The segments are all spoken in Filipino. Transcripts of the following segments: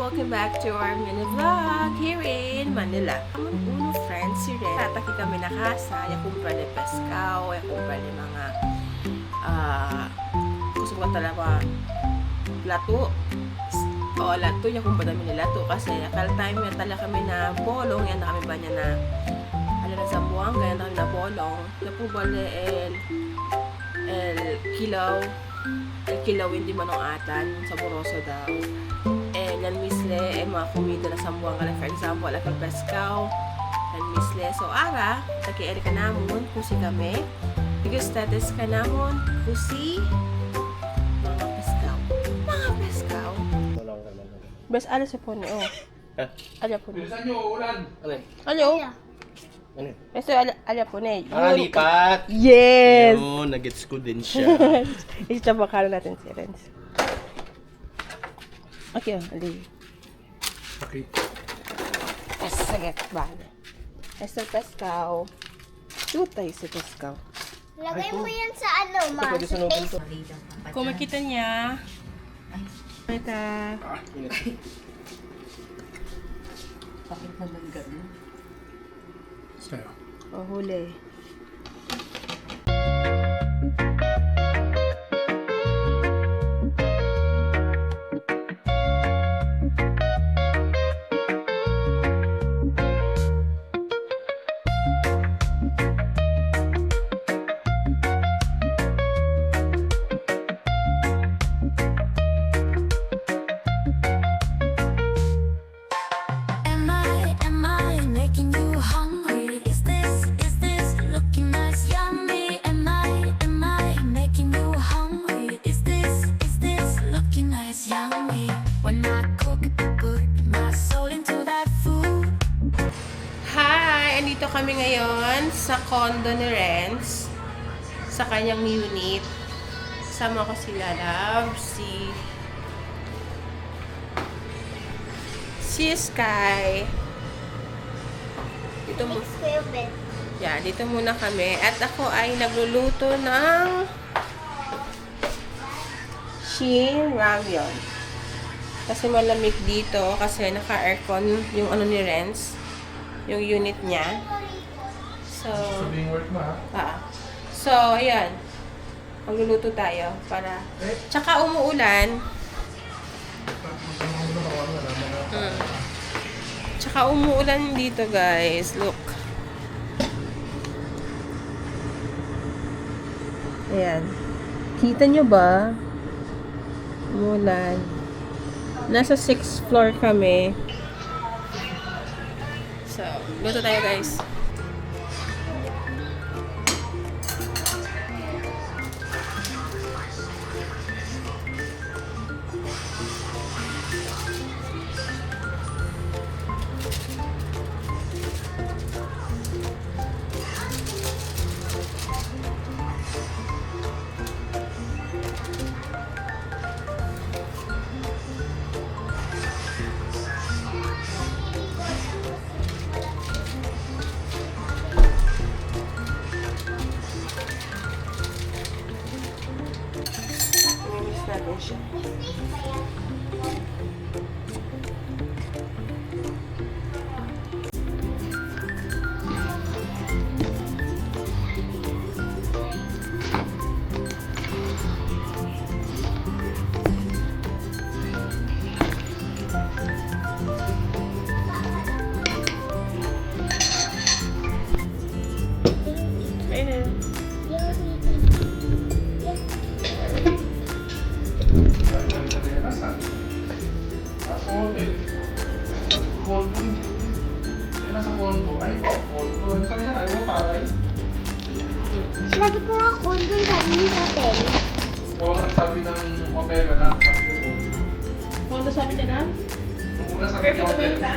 Welcome back to our mini vlog here in Manila. Uno friends, si Ren. Tataki kami na casa. Ya kumpra de pescao, ya kumpra de mga gusto ko talaga lato. O lato, ya kumpra namin ni lato kasi akal time ya tala kami na bolong, yan na kami ba niya na na sa buwang, kaya na kami na bolong. Ya po bale el kilaw hindi manong atan sa boroso daw. Yan misle, mga kumida na sambuang ka for example, like pescao, yan misle. So, ara, taki-eri ka namon, kusi kami. Because status ka namon, kusi, mga pescao. Mga pescao. Bes, ala sa po niyo. Ala po niyo. Bilisan nyo, ulan. Ano? Ano? Bes, ala po niyo. Lipat. Yes! Yun, nagets ko din siya. Isabakalo natin si Renz. Okay, ali. Okay. Sige, bale. Ito pescao. Shoot tayo si pescao. Lagay mo yan sa ano, ma. Pwede sunugin to. Kung makita niya, ita. Bakit naman gano'n? Sa'yo. O, huli. Am I making you hungry? Is this looking nice, yummy? Am I making you hungry? Is this looking nice, yummy? When I cook, put my soul into that food. Hi! Andito kami ngayon sa condo ni Renz. Sa kanyang unit. Sama ko sila, love. Si Sky. Dito mo. Yeah, dito muna kami. At ako ay nagluluto ng Shin Ramyun. Kasi malamig dito kasi naka-aircon yung ano ni Renz, yung unit niya. So, Sabihin work mo ha. So, ayan. Magluluto tayo para tsaka umuulan. Tsaka umuulan dito, guys. Look. Ayan. Kita nyo ba? Umuulan. Nasa 6th floor kami. So, luto tayo, guys. Natin siya. Ayun. Sinabi ko nga condo, sabi ni hotel. Oo, sabi ng opera na. Kondo sabi niya na? Nung una sabi ng opera.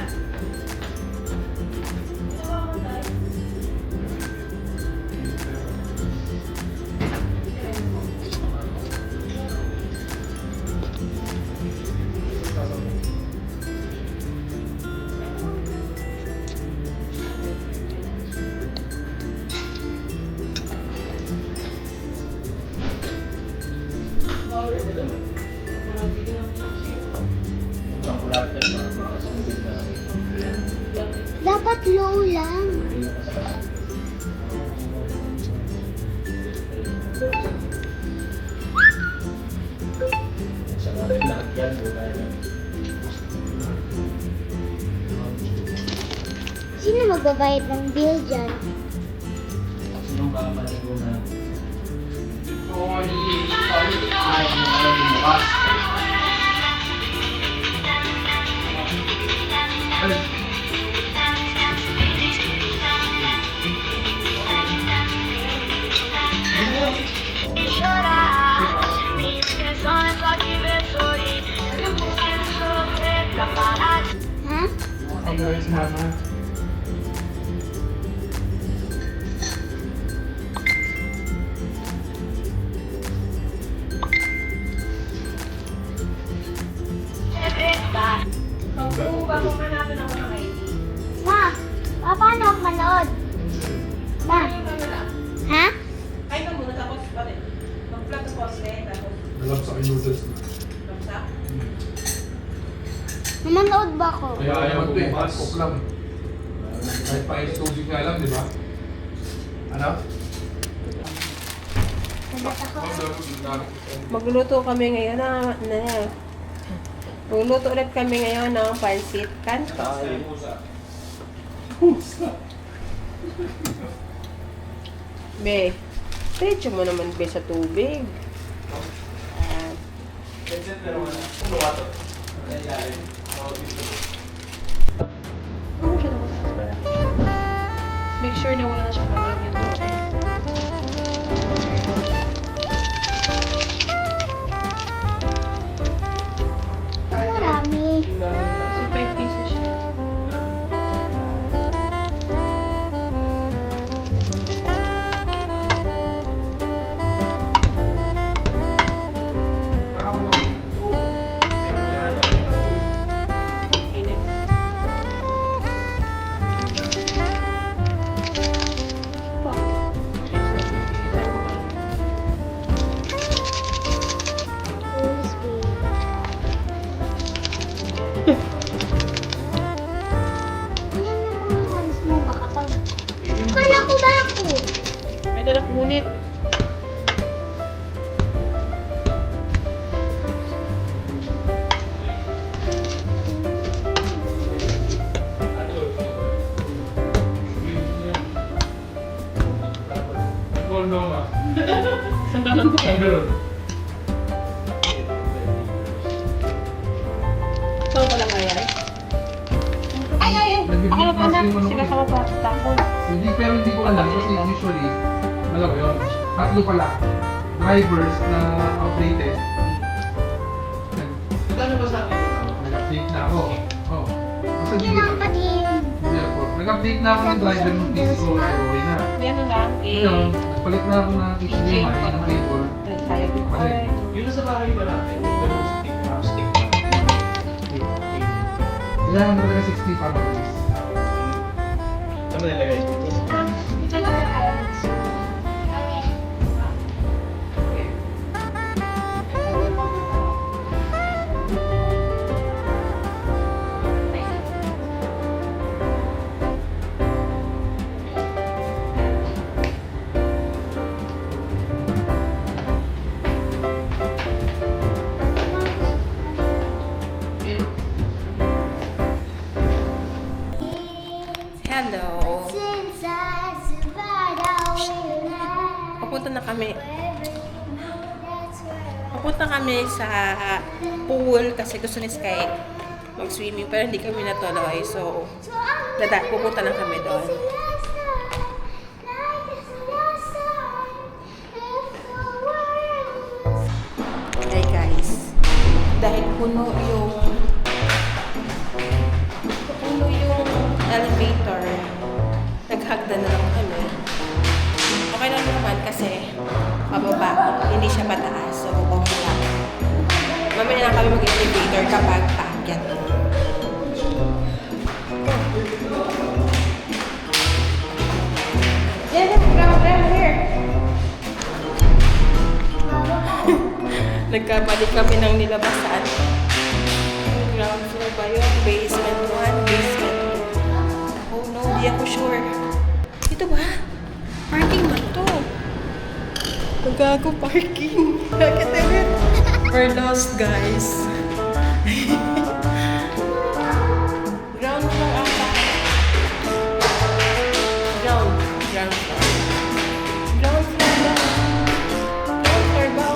Ang lahat yan. Slow lang. Sino magbabayad ng bill dyan? Ha? Ang guys, mama. Ma, paano ako manood? Ma, ha? Ay ka muna tapos mag-vlog sa poste, tapos Nalabsak yung noodles na. lapsa. Manood ba ako? Kaya ayaw ko bukas. Off lang. Kahit pa is tubig nga lang, di ba? Ano? Nadat ako. Magluluto kami ngayon Magluluto ulit kami ngayon ng pansit canton. Be, diretso mo naman be sa tubig. Ah, make sure na wala na siya kanyang yung tubig. Marami. So, 5 pieces siya. Please be. Ayan na mga hands mo, makapag... Kala ko ba ako? May dalak ngunit. Gold ma. Sandalan ko. Ang ganun. Saan ko lang kaya? Ay! Ako na pa na. Sige ka pa. Tapos. Hindi, pero hindi ko alam kasi usually, alam mo yun, tatlo pala, drivers na outdated. Nag-update na ako. Oh. Basta Hindi hindi na ko. pa din. Hindi ako. Nag-update na ako ng driver ng PC ko, ay okay na. Yan lang. Ngayon, nagpalit na ako ng HDMI ng cable. Tayo before. Yun na sa bahay ba natin? Pero stick na. Kailangan mo talaga 60 para mag-release. Saan mo nilagay? Hello. Since I survived, I will laugh. Papunta na kami. Wherever you go, that's where Papunta kami sa pool kasi gusto ni Sky mag-swimming pero hindi kami natuloy. So, pupunta na kami doon. Hey guys, dahil puno yung elevator, naghagdan na lang kami. Okay lang naman kasi pababa, hindi siya mataas. So, okay lang. Mamaya na kami mag-elevator kapag paakyat. Yeah, grab here. Nagkabalik kami ng nilabasan. Ground floor ba yun? Basement 1, basement 2. Oh no, Hindi ako sure. Dito ba? Parking ba to? Magago parking. Bakit ever? We're lost, guys. Ground floor ata. Ground floor. Ground floor ba? Ground floor ba?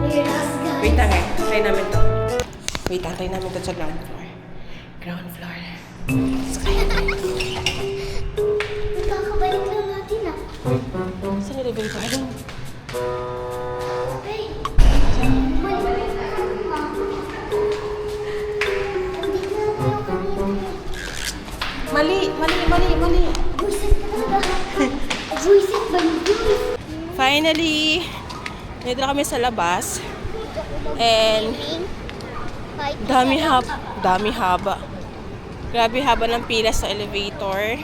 We're lost, guys. Wait lang eh. Try namin to. Wait lang, try namin to sa ground floor. Ground floor. Magkakabalik lang natin ah. Saan yung elevator? Ayun. Hey! Mali. Andito na tayo kanina. Mali. Buisit ka talaga. Buisit ba yun? Finally, nandito na kami sa labas. And dami haba. Grabe haba ng pila sa elevator.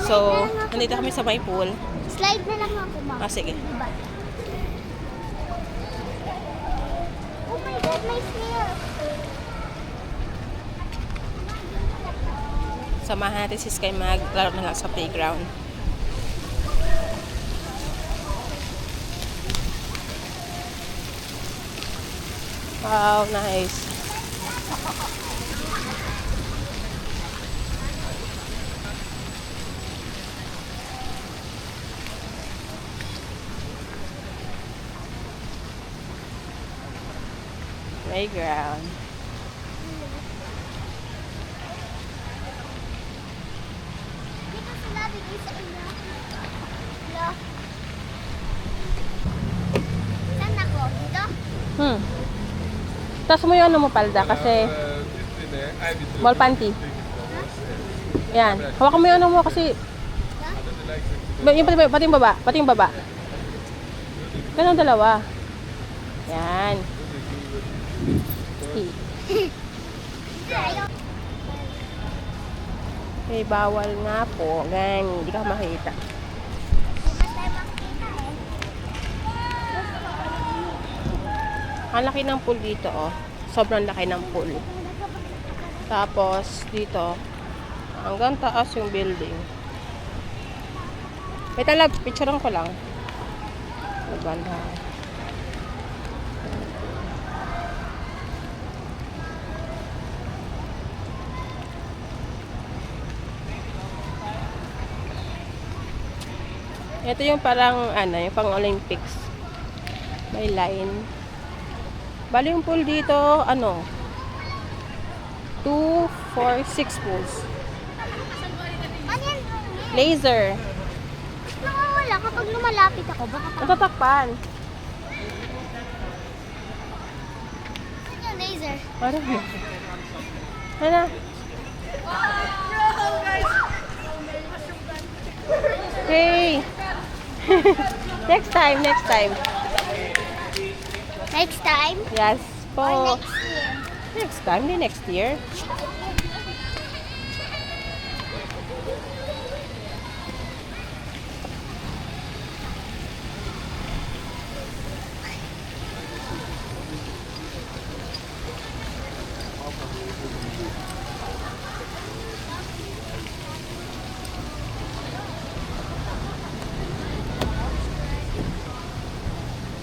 So, nandito kami sa may pool. Slide na lang ako, ma'am. Ah, sige. Diba? Oh my God, may snail. Samahan natin si Sky maglaro na lang sa playground. Wow, nice. Playground. Dito sila bigay sa inyo. Hello? Saan ako? Dito? Tapos mo yung ano mo palda kasi ball panty. Yan. Hawakan mo yung ano mo kasi yung pati yung baba. Pati yung baba. Ganun dalawa. Yan. Okay, bawal nga po. Ganyan, hindi ka makita. Hindi tayo makikita eh. Ang laki ng pool dito, oh. Sobrang laki ng pool. Tapos, dito, hanggang taas yung building. Wait lang, picturean ko lang. Maganda. Ito yung parang, ano, yung pang Olympics. May line. Bali yung pool dito, ano, 2, 4, 6 pools. Ano yan? Laser. Nawawala kapag lumalapit ako. Baka pa... Natatakpan. Ano yung laser? Parang, ano? Hey! Next time. Next time? Yes Or po. next year? Next time, di next year.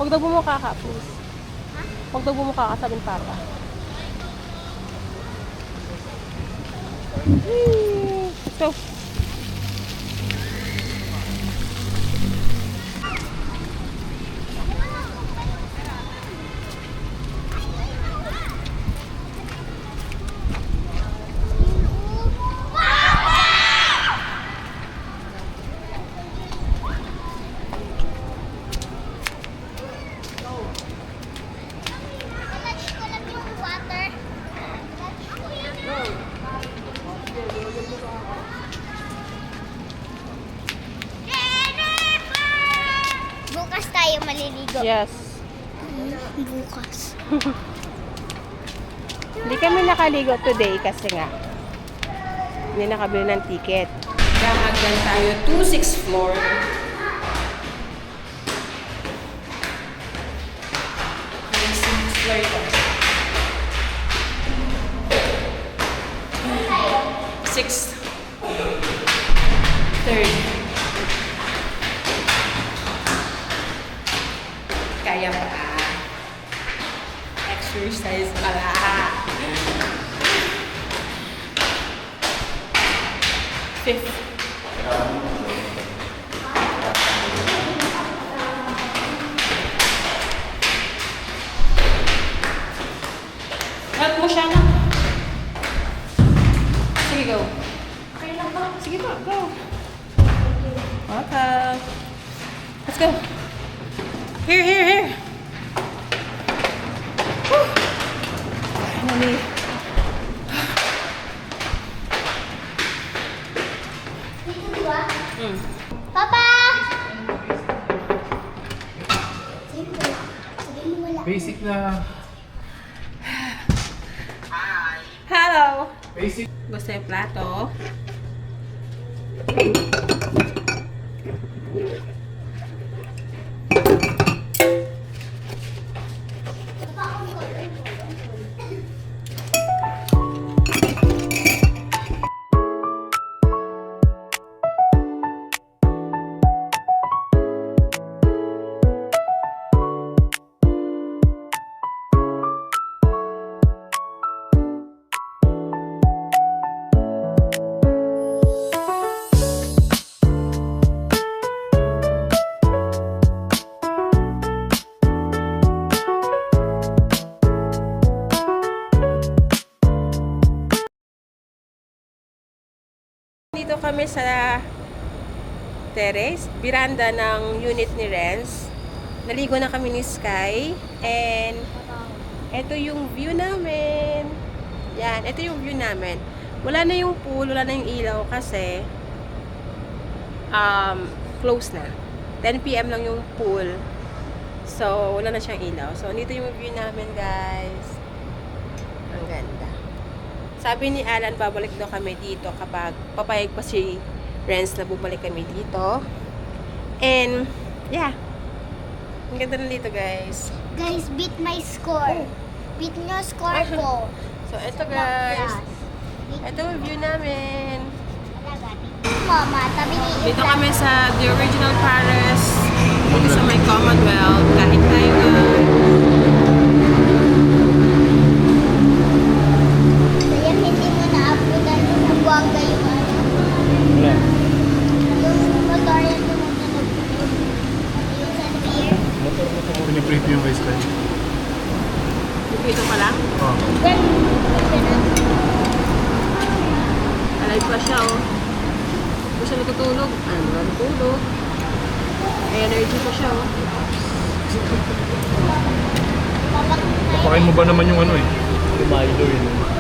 Huwag daw bumuka ka, please. Huwag daw bumuka ka, sabi ni Papa. So, Ilagay ko lang yung water. Bukas tayo maliligo. yes. Bukas. Hindi kami nakaligo today kasi nga hindi nakabili ng ticket. Hagdan tayo to 6th floor. Sixth floor ito. 6th. kaya pa. Exercise pala. Fifth. Help mo siya na. Sige, go. Okay lang ba? Sige po, go. Welcome. Let's go. Here, here, here. Whew. Finally. Dito ba? Mm. Papa! Sabihin mo wala. Sabihin mo wala. Basic na... Hello. Basic. Gusto yung plato? Papa, ang color. Dito kami sa terrace, veranda ng unit ni Renz. Naligo na kami ni Sky. And ito yung view namin. Yan, ito yung view namin. Wala na yung pool, wala na yung ilaw kasi close na. 10 PM lang yung pool. So, wala na siyang ilaw. So, dito yung view namin, guys. Ang ganda. Sabi ni Alan, babalik daw kami dito kapag papayag pa si Renz na bumalik kami dito. And, yeah. Ang ganda na dito, guys. Guys, beat my score. Beat nyo score ko. So, ito, guys. Yes. Beat Ito yung view namin. talaga. Mama, tabi ni Dito kami sa The Original Paris. Dito sa may Commonwealth. Kahit tayo Sayang hindi mo naabutan yung nabuwangga yung ano. Wala. Yung motor yung tumutunog. Yung sa pier. Motor mo ito. Pinipreview yung guys tayo. dito pa lang. Oh. Alive pa siya, oh. Hindi siya natutulog. Ano, natutulog. Energy pa siya, oh. Pakain mo ba naman yung ano eh? Yung Milo yun.